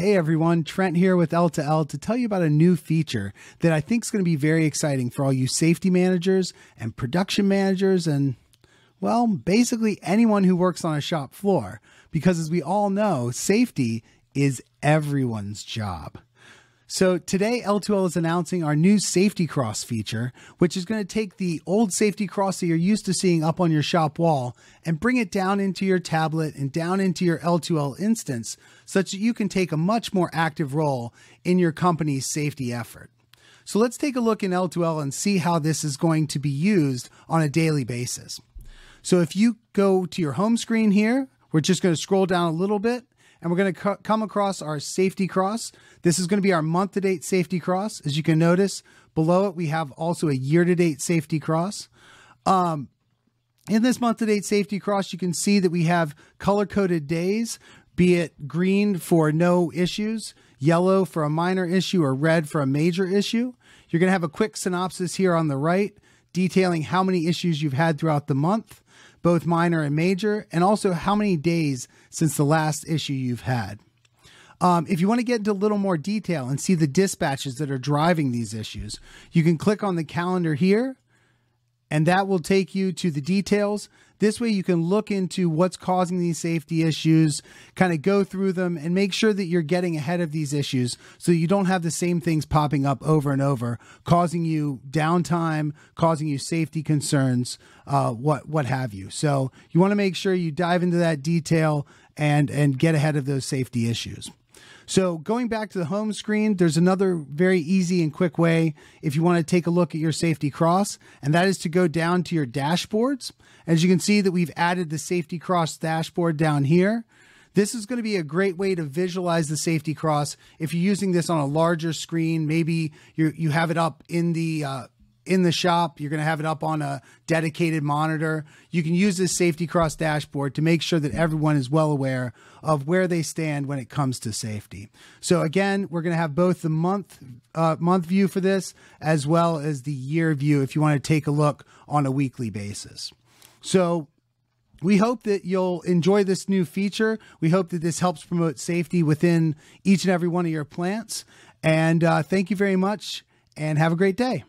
Hey everyone, Trent here with L2L to tell you about a new feature that I think is going to be very exciting for all you safety managers and production managers and, well, basically anyone who works on a shop floor. Because as we all know, safety is everyone's job. So today L2L is announcing our new safety cross feature, which is going to take the old safety cross that you're used to seeing up on your shop wall and bring it down into your tablet and down into your L2L instance such that you can take a much more active role in your company's safety effort. So let's take a look in L2L and see how this is going to be used on a daily basis. So if you go to your home screen here, we're just going to scroll down a little bit. And we're going to come across our safety cross. This is going to be our month-to-date safety cross. As you can notice, below it, we have also a year-to-date safety cross. In this month-to-date safety cross, you can see that we have color-coded days, be it green for no issues, yellow for a minor issue, or red for a major issue. You're going to have a quick synopsis here on the right, detailing how many issues you've had throughout the month, both minor and major, and also how many days since the last issue you've had. If you want to get into a little more detail and see the dispatches that are driving these issues, you can click on the calendar here, and that will take you to the details. This way you can look into what's causing these safety issues, kind of go through them and make sure that you're getting ahead of these issues so you don't have the same things popping up over and over, causing you downtime, causing you safety concerns, what have you. So you want to make sure you dive into that detail and get ahead of those safety issues. So going back to the home screen, there's another very easy and quick way if you want to take a look at your safety cross, and that is to go down to your dashboards. As you can see that we've added the safety cross dashboard down here. This is going to be a great way to visualize the safety cross if you're using this on a larger screen. Maybe you have it up in the shop, you're going to have it up on a dedicated monitor. You can use this safety cross dashboard to make sure that everyone is well aware of where they stand when it comes to safety. So again, we're going to have both the month view for this as well as the year view if you want to take a look on a weekly basis. So we hope that you'll enjoy this new feature. We hope that this helps promote safety within each and every one of your plants. And thank you very much and have a great day.